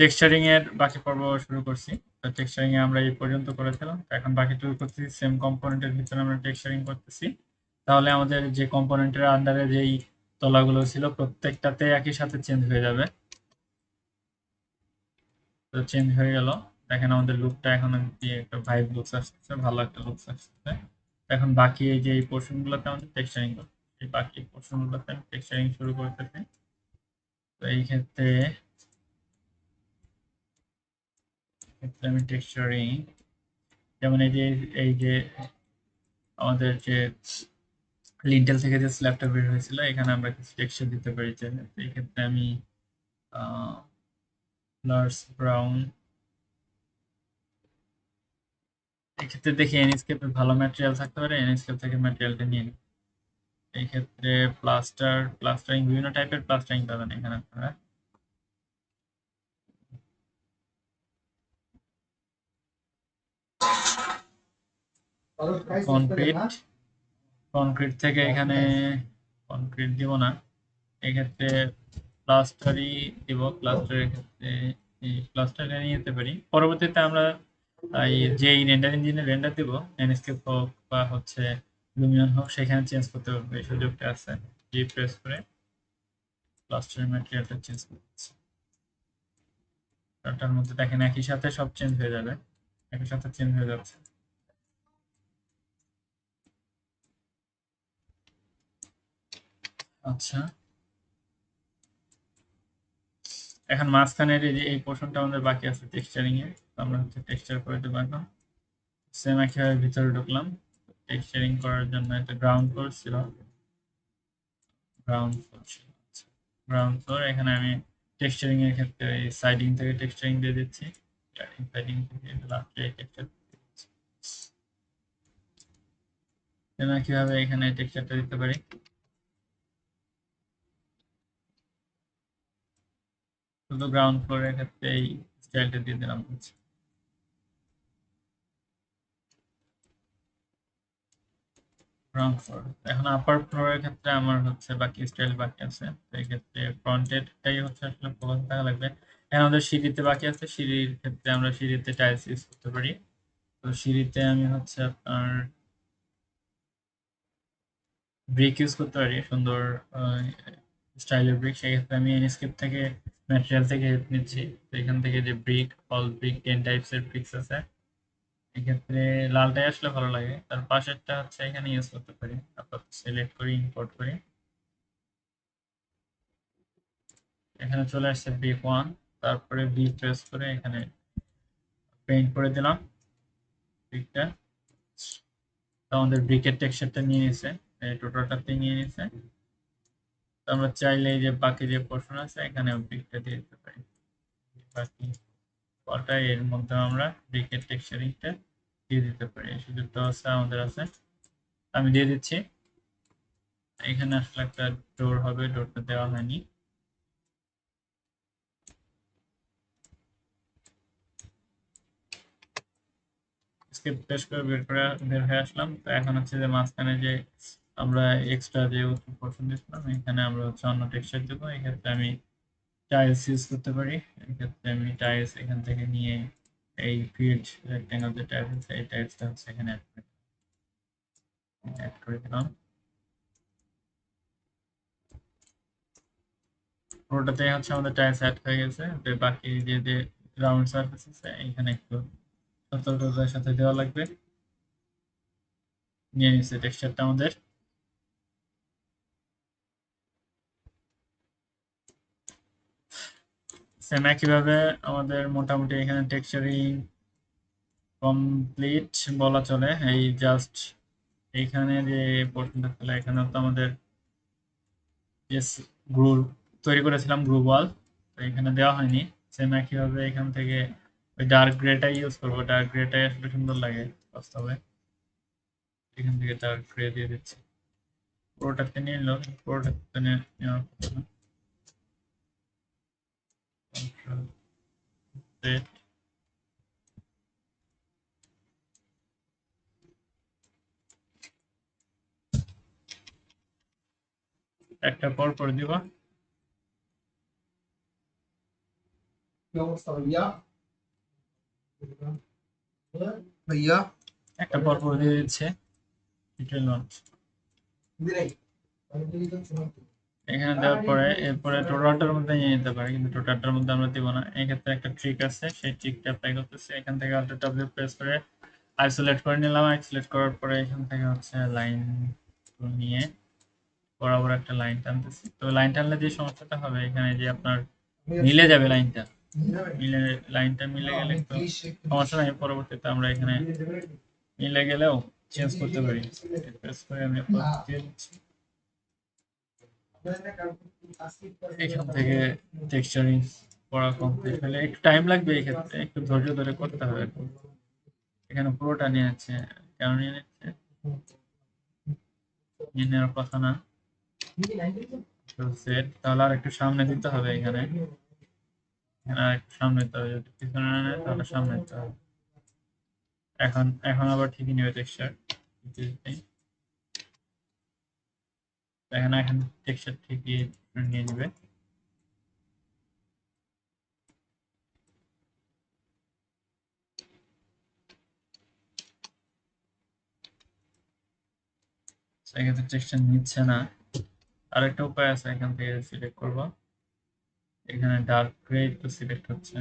Texturing এর বাকি পর্ব শুরু করছি। তো টেক্সচারিং এ আমরা এই পর্যন্ত করেছিলাম। তো এখন বাকিটুকু করতেছি সেম কম্পোনেন্টের ভিতরে আমরা টেক্সচারিং করতেছি। তাহলে আমাদের যে কম্পোনেন্টের আন্ডারে যেই তলাগুলো ছিল প্রত্যেকটাতে একই সাথে চেঞ্জ হয়ে যাবে। তো চেঞ্জ হয়ে গেল। দেখেন আমাদের লুকটা এখন কি একটা ভাইব লুকস আসতেছে, ভালো একটা লুকস আসতেছে। এখন বাকি এই যে এই পোর্শন গুলোতে আমাদের টেক্সচারিং করতে, এই বাকি পোর্শন গুলোতে আমি টেক্সচারিং শুরু করতেছি। তো এই ক্ষেত্রে আমি টেক্সচারিং যেমন এই যে আমাদের যে লিন্টেল থেকে যে স্ল্যাবটা বের হয়েছিল এখানে আমরা কিছু টেক্সচার দিতে পারি চাইলে। তো এই ক্ষেত্রে আমি লার্জ ব্রাউন, এক্ষেত্রে দেখি এনস্কেপে ভালো ম্যাটেরিয়াল থাকতে পারে, এনস্কেপ থেকে ম্যাটেরিয়ালটা নিয়ে নিই। এই ক্ষেত্রে প্লাস্টারিং বিভিন্ন টাইপের প্লাস্টারিং পাবেন এখানে আপনারা। কনক্রিট, কনক্রিট থেকে এখানে কনক্রিট দিব না, এক্ষেত্রে প্লাস্টারই দিব। প্লাস্টারের ক্ষেত্রে এই প্লাস্টারটা নিয়ে যেতে পারি। পরবর্তীতে আমরা এই যে রেন্ডার ইঞ্জিনে রেন্ডার দিব, ল্যান্ডস্কেপ হোক বা হচ্ছে লুমিয়ন হোক, সেখানে চেঞ্জ করতে পারবো, এই সুযোগটা আছে। জি প্রেস করে প্লাস্টারের ম্যাটেরিয়ালটা চেঞ্জ করতেছি। তার মধ্যে দেখেন একই সাথে সব চেঞ্জ হয়ে যাবে, একই সাথে চেঞ্জ হয়ে যাচ্ছে। আচ্ছা, এখন মাঝখানের এই যে এই পোর্শনটা আমাদের বাকি আছে টেক্সচারিং এ, তো আমরা হচ্ছে টেক্সচার করে দেবো এখন। সেম একইভাবে ভিতরে ঢুকলাম। টেক্সচারিং করার জন্য একটা গ্রাউন্ড ফ্লোর ছিল, গ্রাউন্ড ফ্লোর ছিল। আচ্ছা, গ্রাউন্ড ফ্লোর এখানে আমি টেক্সচারিং এর ক্ষেত্রে এই সাইডিং থেকে টেক্সচারিং দিয়ে দিচ্ছি, সাইডিং থেকে লাস্টে টেক্সচার দিচ্ছি। সেম একইভাবে এখানে টেক্সচারটা দিতে পারি। শুধু গ্রাউন্ড ফ্লোরের ক্ষেত্রে এই স্টাইলটা দিয়ে দিলাম হচ্ছে গ্রাউন্ড ফ্লোর। এখন আপার ফ্লোরের ক্ষেত্রে আমার হচ্ছে বাকি স্টাইল বাকি আছে। তো এই ক্ষেত্রে ফ্রন্টেডটাই হচ্ছে আসলে ফোকাস থাকা লাগবে। এখন আমাদের সিঁড়িতে বাকি আছে, সিঁড়ির ক্ষেত্রে আমরা সিঁড়িতে টাইলস ইউজ করতে পারি। তো সিঁড়িতে আমি হচ্ছে আপনার ব্রিক ইউজ করতে পারি, সুন্দর স্টাইলের ব্রিক। সেক্ষেত্রে আমি এনস্কেপ থেকে ম্যাটেরিয়াল থেকে হেল্প নিচ্ছি। তো এখান থেকে যে ব্রিক, অল ব্রিক 10 টাইপসের ব্রিক্স আছে, এক্ষেত্রে লালটাই আসলে ভালো লাগে। তার পাশেরটা হচ্ছে এখানে ইউজ করতে পারি। আপাতত সিলেক্ট করি, ইম্পোর্ট করি। এখানে চলে আসছে ব্রিক 1, তারপরে বি প্রেস করে এখানে পেইন্ট করে দিলাম ব্রিকটা। তো আমাদের ব্রিকের টেক্সচারটা নিয়ে নিছে, টোটালটাতে নিয়ে নিছে। তো আমরা চাইলে এই যে বাকি যে পোর্শন আছে এখানে ব্রিকটা দিয়ে দিতে পারি। বাকি কটা এর মধ্যে আমরা ব্রিকের টেক্সচারিংটা দিয়ে দিতে পারি, এই সুযোগটা আছে আমাদের আছে। আমি দিয়ে দিচ্ছি। এখানে আসলে একটা ডোর হবে, ডোরটা দেওয়া হয়নি। স্কেপ পেস্ট করে বের হয়ে আসলাম। তো এখন হচ্ছে যে মাঝখানে যে আমরা এক্সট্রা যে পোর্শন দিয়েছিলাম এখানে আমরা হচ্ছে অন্য টেক্সচার দেবো। এক্ষেত্রে আমি টাইলস ইউজ করতে পারি। এক্ষেত্রে আমি টাইলস এখান থেকে নিয়ে এই ফিল্ড রেক্টেঙ্গেল যে টাইলস আছে এই টাইলসটা হচ্ছে এখানে অ্যাড করে দিলাম। পুরোটাতে হচ্ছে আমাদের টাইলস অ্যাড হয়ে গেছে। তো বাকি যে রাউন্ড সারফেস আছে এখানে একটু সতর্কতার সাথে দেওয়া লাগবে। নিয়ে নিচ্ছে টেক্সচারটা আমাদের। সেম একইভাবে আমাদের মোটামুটি এখানে টেক্সচারিং কমপ্লিট বলা চলে। এই জাস্ট এইখানে যে পোর্শনটা ছিল এখানে তো আমাদের যে গ্রু তৈরি করেছিলাম গ্রু ওয়াল, তো এখানে দেওয়া হয়নি। সেম একইভাবে এখান থেকে ওই ডার্ক গ্রেটাই ইউজ করবো, ডার্ক গ্রেটাই আসলে সুন্দর লাগে বাস্তবে। এখান থেকে ডার্ক গ্রে দিয়ে দিচ্ছি। পুরোটাতে নিয়ে নিল, পুরোটাতে নেওয়ার কথা না। Control Z, একটা পর দিব। ভাইয়া একটা পরপর দিয়ে দিচ্ছে ডিটেল নোট এখানে দেওয়ার পরে এরপরে টোটালটার মধ্যে নিয়ে নিতে পারি, কিন্তু টোটালটার মধ্যে আমরা দিব না। এই ক্ষেত্রে একটা ট্রিক আছে, সেই ট্রিকটা অ্যাপ্লাই করতেছি। এখান থেকে অল্ট ডব্লিউ প্রেস করে আইসোলেট করে নিলাম। আইসোলেট করার পরে এখান থেকে হচ্ছে লাইন নিয়ে বরাবর একটা লাইন টানতেছি। তো লাইন টানলে যে সমস্যাটা হবে, এখানে যে আপনার মিলে যাবে লাইনটা, মিলে লাইনটা মিলে গেলে তো সমস্যা নাই। পরবর্তীতে আমরা এখানে মিলে গেলেও চেঞ্জ করতে পারি। প্রেস করে আমি দিয়ে দিচ্ছি। এখান থেকে টেক্সচারিং করা কমপ্লিট হলে একটু টাইম লাগবে, এই ক্ষেত্রে একটু ধৈর্য ধরে করতে হবে। এখানে পুরোটা নিয়ে যাচ্ছে, কেন নিয়ে নিচ্ছে নিয়ে নেওয়ার কথা না। সেট তাহলে আর একটু সামনে দিতে হবে, এখানে এখানে আর একটু সামনে দিতে হবে। যদি পিছনে না নেয় তাহলে সামনে দিতে হবে। এখন এখন আবার ঠিকই নেবে টেক্সচার। এখানে এখন টেক্সচার ঠিকই নিয়ে নেবে। সেক্ষেত্রে টেক্সচার নিচ্ছে না। আরেকটা উপায় আছে, এখান থেকে সিলেক্ট করব। এখানে ডার্ক গ্রে একটু সিলেক্ট হচ্ছে,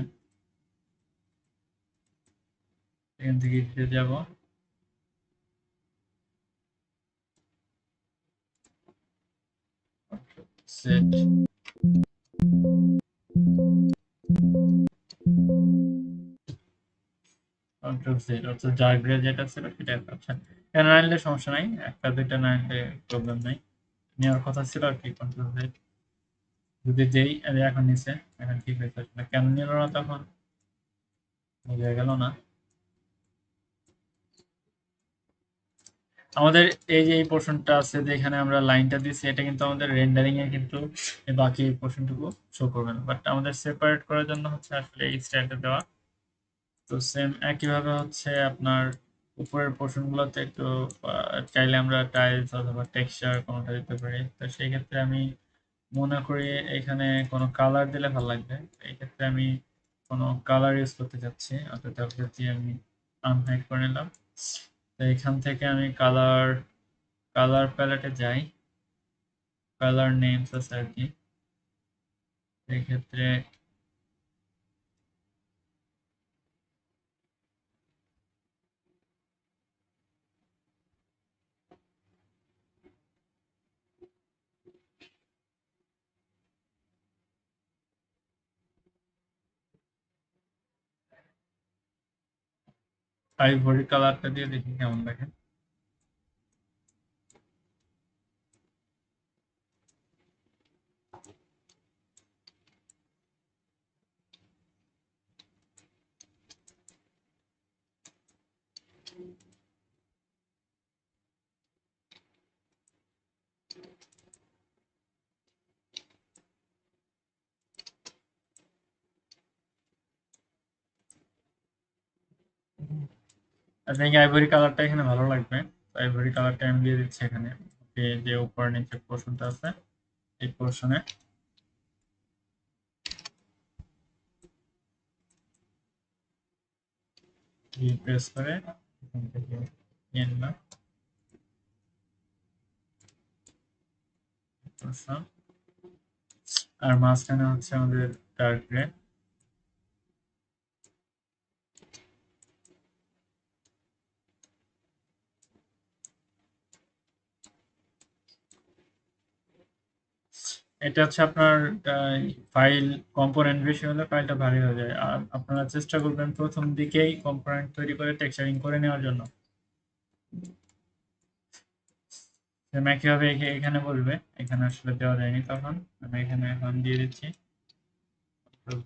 এখান থেকে এডিটে যাব। সেট কন্ট্রোল সেট, অর্থাৎ ডার্ক গ্রে যেটা ছিল সেটা। আচ্ছা, এখানে না নিলে সমস্যা নাই, একটা দুইটা না নিলে প্রবলেম নাই। নেওয়ার কথা ছিল আর কি কন্ট্রোল সেট। যদি যেই এখন নিচে, এখন ঠিক হয়েছে। আসলে কেন নিল না তখন বোঝা গেল না। আমাদের এই যে এই পোর্শনটা আছে, যেখানে আমরা লাইনটা দিচ্ছি, এটা কিন্তু আমাদের রেন্ডারিং এ কিন্তু এই বাকি পোর্শনটুকু শো করবে না, বাট আমাদের সেপারেট করার জন্য হচ্ছে আসলে এই স্টাইলটা দেওয়া। তো সেম একইভাবে হচ্ছে আপনার উপরের পোর্শন গুলোতে একটু চাইলে আমরা টাইলস অথবা টেক্সচার কোনোটা দিতে পারি। তো সেই ক্ষেত্রে আমি মনে করি এখানে কোনো কালার দিলে ভালো লাগবে। এই ক্ষেত্রে আমি কোনো কালার ইউজ করতে চাচ্ছি, অর্থাৎ যদি আমি আনহাইড করে নিলাম। তো এখান থেকে আমি কালার কালার প্যালেটে যাই, কালার নেমস আছে আর কি। এই ক্ষেত্রে আইভরি কালারটা দিয়ে দেখি কেমন লাগে। আই থিঙ্ক আইভরি কালারটা এখানে ভালো লাগবে। আইভরি কালারটা আমি দিয়ে দিচ্ছি এখানে। যে উপর নিচে পোর্শনটা আছে, এই পোর্শনে প্রেস করে এখান থেকে নিয়ে নিলাম পোর্শন। আর মাঝখানে হচ্ছে আমাদের ডার্ক গ্রে। এটা হচ্ছে আপনার ফাইল কম্পোনেন্ট বেশি হলে ফাইলটা ভারী হয়ে যায়। আর আপনারা চেষ্টা করবেন প্রথম দিকেই কম্পোনেন্ট তৈরি করে টেক্সচারিং করে নেওয়ার জন্য। সেম একইভাবে এখানে বলবে, এখানে আসলে দেওয়া যায়নি তখন। আমি এখানে এখন দিয়ে দিচ্ছি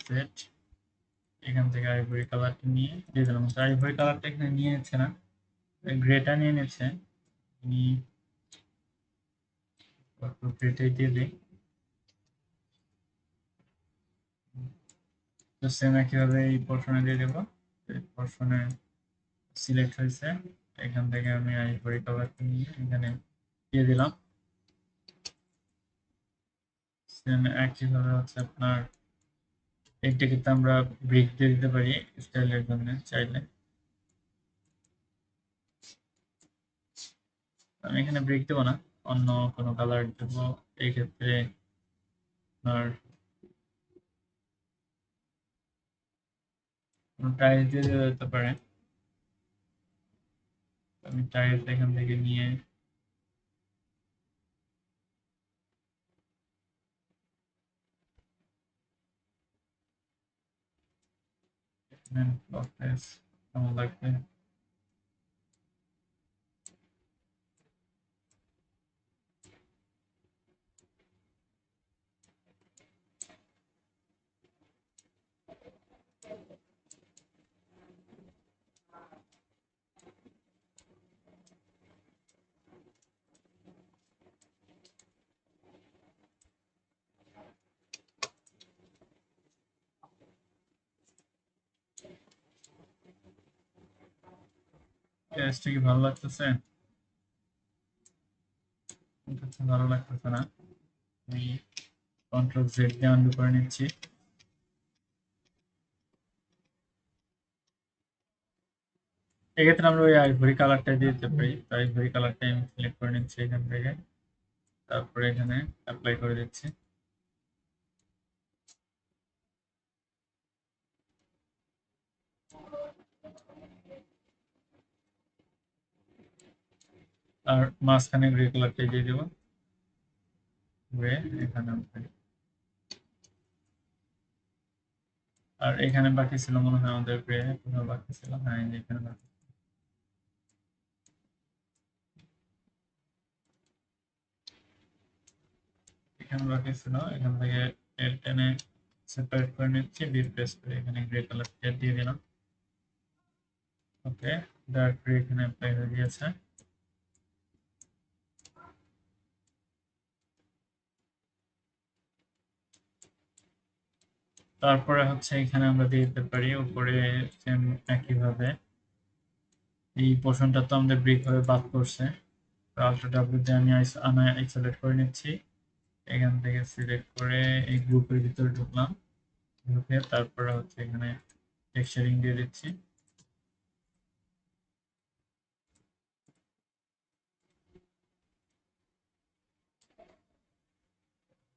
সেট। এখান থেকে আইভরি কালারটা নিয়ে দিয়ে দিলাম। আইভরি কালারটা এখানে নিয়ে নিচ্ছে না, গ্রেটা নিয়ে নিচ্ছে। গ্রেটাই দিয়ে দিই। তো সেম একইভাবে এই পোর্শনে দিয়ে দেবো। এই পোর্শনে সিলেক্ট হয়েছে, এখান থেকে আমি আইভরি কালারটা নিয়ে এখানে দিয়ে দিলাম। সেম একইভাবে হচ্ছে আপনার এইটা কিন্তু আমরা ব্রিক দিয়ে দিতে পারি স্টাইলের জন্য চাইলে। আমি এখানে ব্রিক দেবো না, অন্য কোনো কালার দেবো। এই ক্ষেত্রে আপনার টাইলস দিয়ে দেওয়া যেতে পারে। আমি টাইলস এখান থেকে নিয়ে কেমন লাগবে। টাইলসটা কি ভালো লাগতেছে? ভালো লাগতেছে না। আমি কন্ট্রোল জেড দিয়ে আনডু করে নিচ্ছি। এক্ষেত্রে আমরা ওই আইভরি কালারটা দিয়ে দিতে পারি, তো আইভরি কালারটা আমি সিলেক্ট করে নিচ্ছি এখান থেকে, তারপরে এখানে অ্যাপ্লাই করে দিচ্ছি। আর মাঝখানে গ্রে কালারটা দিয়ে দেবো, গ্রে এখানে। আর এখানে বাকি ছিল মনে হয় আমাদের গ্রে, কোথাও বাকি ছিল, হ্যাঁ এই যে এখানে বাকি। এখানে বাকি ছিল, এখান থেকে এল টেনে সেপারেট করে নিচ্ছি, বি প্রেস করে এখানে গ্রে কালারটা দিয়ে দিলাম। ওকে, ডার্ক গ্রে এখানে অ্যাপ্লাই হয়ে গিয়েছে। তারপরে হচ্ছে এখানে আমরা দিয়ে দিতে পারি উপরে সেম একইভাবে। এই পোর্শনটা তো আমাদের ব্রিক হয়ে বাদ করছে, আল্ট্রা ডাব্লিউ দিয়ে আমি আইসোলেট করে নিচ্ছি। এখান থেকে সিলেক্ট করে এই গ্রুপের ভিতরে ঢুকলাম, ঢুকে তারপরে হচ্ছে এখানে টেক্সচারিং দিয়ে দিচ্ছি।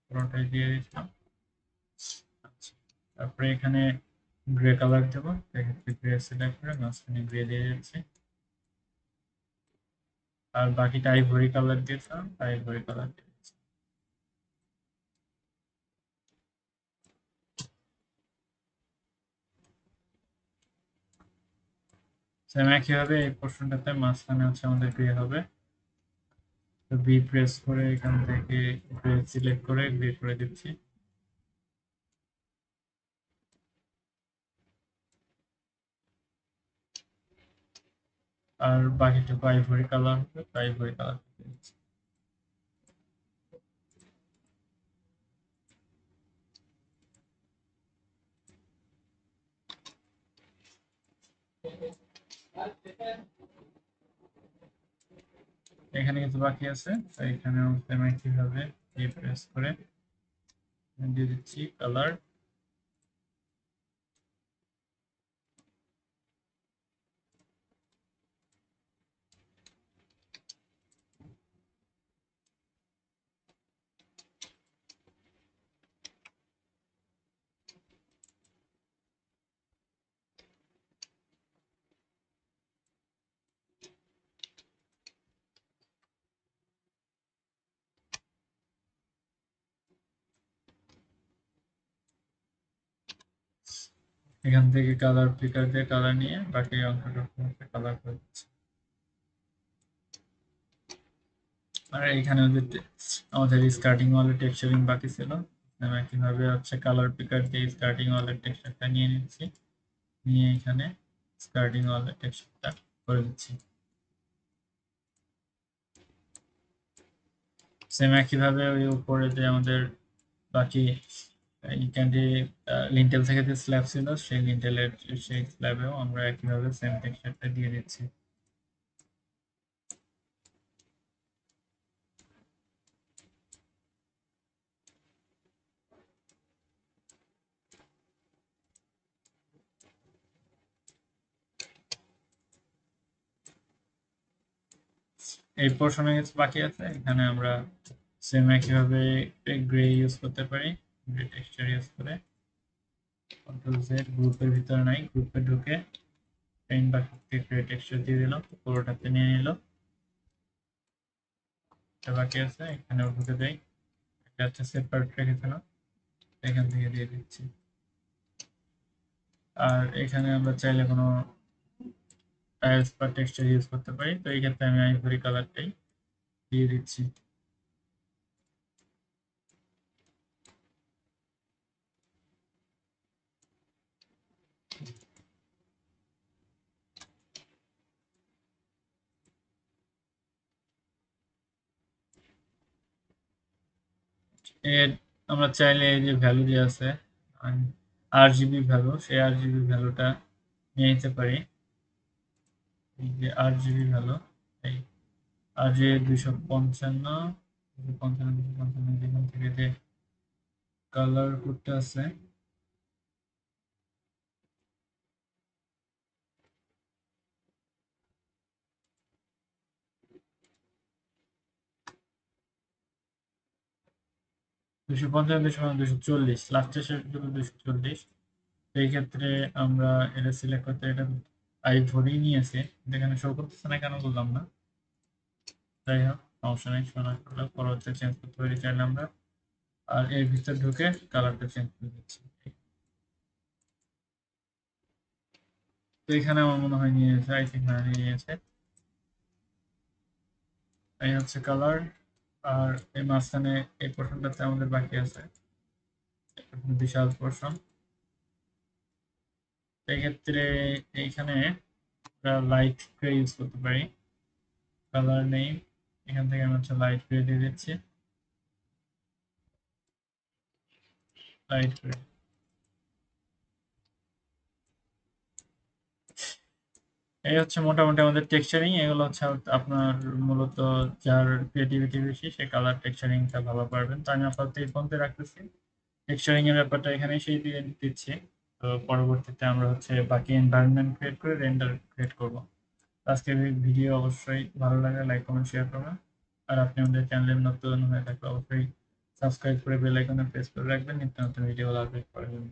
পুরোটাই দিয়ে দিচ্ছি। আচ্ছা, তারপরে এখানে গ্রে কালার দেবো, সেক্ষেত্রে গ্রে সিলেক্ট করে মাঝখানে গ্রে দিয়ে দিচ্ছি। আর বাকিটা আইভরি কালার দিয়েছিলাম, আইভরি কালার দিয়ে দিচ্ছি। সেম একইভাবে এই পোর্শনটাতে মাঝখানে হচ্ছে আমাদের গ্রে হবে। তো বি প্রেস করে এখান থেকে গ্রে সিলেক্ট করে গ্রে করে দিচ্ছি। আর বাকিটুকু আইভরি কালার হবে, আইভরি কালার দিচ্ছি। এখানে কিছু বাকি আছে, তো এখানে সেম একইভাবে বি প্রেস করে দিয়ে দিচ্ছি কালার। এখান থেকে কালার পিকার দিয়ে কালার নিয়ে বাকি অংশটুকু কালার করে দিচ্ছি। আর এখানে আমাদের স্টার্টিং ওয়ালের টেক্সচারিং বাকি ছিল, আমি কিভাবে হচ্ছে কালার পিকার দিয়ে স্টার্টিং ওয়ালের টেক্সচারটা নিয়ে নিচ্ছি, নিয়ে এখানে স্টার্টিং ওয়ালের টেক্সচারটা করে দিচ্ছি। সেম একইভাবে ওই উপরে যে আমাদের বাকি এইখানে লিন্টেল থেকে যে স্ল্যাব ছিল, সেই লিন্টেলের সেই স্ল্যাবেও আমরা একইভাবে সেম টেক্সচারটা দিয়ে দিচ্ছি। এই পোর্শনে কিছু বাকি আছে, এখানে আমরা সেম একইভাবে গ্রে ইউজ করতে পারি। গ্রে টেক্সচার ইউজ করে কন্ট্রোল জেড, গ্রুপের ভিতরে নাই, গ্রুপে ঢুকে পেইন্ট বাকেট থেকে গ্রে টেক্সচার দিয়ে দিলাম, পুরোটাতে নিয়ে নিল। এটা বাকি আছে, এখানেও ঢুকে দেই। এটা হচ্ছে সেপারেট রেখেছিলাম, এখান থেকে দিয়ে দিচ্ছি। আর এখানে আমরা চাইলে কোনো টাইলস বা টেক্সচার ইউজ করতে পারি, তো এই ক্ষেত্রে আমি আইভরি কালারটাই দিয়ে দিচ্ছি। এর আমরা চাইলে এই যে ভ্যালু যে আছে RGB ভ্যালু, সেই RGB ভ্যালুটা নিয়ে নিতে পারি। এই যে RGB ভ্যালু, এই RGB 255 255 255, যেখান থেকে যে কালার কোডটা আছে, দুশো পঞ্চান্ন 240, লাস্টের শেষ 240। এই ক্ষেত্রে আমরা এটা সিলেক্ট করতে, এটা আইভরি নিয়েছে, যেখানে শো করতেছে না কেন বললাম না। যাই হোক, সমস্যা নেই, শোনা করলে পরবর্তী চেঞ্জ করতে পারি চাইলে আমরা। আর এর ভিতর ঢুকে কালারটা চেঞ্জ করে দিচ্ছি। তো এখানে আমার মনে হয় নিয়েছে, আই থিঙ্ক হ্যাঁ নিয়েছে। এই হচ্ছে কালার। আর এই মাঝখানে এই পোর্শনটাতে আমাদের বাকি আছে বিশাল পোর্শন। এই ক্ষেত্রে এইখানে আমরা লাইট গ্রে ইউজ করতে পারি, কালার নেই, এখান থেকে আমি হচ্ছে লাইট গ্রে দিয়ে দিচ্ছি, লাইট গ্রে। এই হচ্ছে মোটামুটি আমাদের টেক্সচারিং। এগুলো হচ্ছে আপনার মূলত যার ক্রিয়েটিভিটি বেশি, সে কালার টেক্সচারিংটা ভালো পারবেন। তো আমি আপাতত এই পর্যন্ত রাখতেছি, টেক্সচারিং এর ব্যাপারটা এখানে সেই দিয়ে দিচ্ছি। তো পরবর্তীতে আমরা হচ্ছে বাকি এনভায়রনমেন্ট ক্রিয়েট করে রেন্ডার ক্রিয়েট করব। আজকের ভিডিও অবশ্যই ভালো লাগে, লাইক কমেন্ট শেয়ার করবেন। আর আপনি আমাদের চ্যানেলে নতুন হয়ে থাকলে অবশ্যই সাবস্ক্রাইব করে বেল আইকনে প্রেস করে রাখবেন, নিত্য নতুন ভিডিও আপলোড করার জন্য।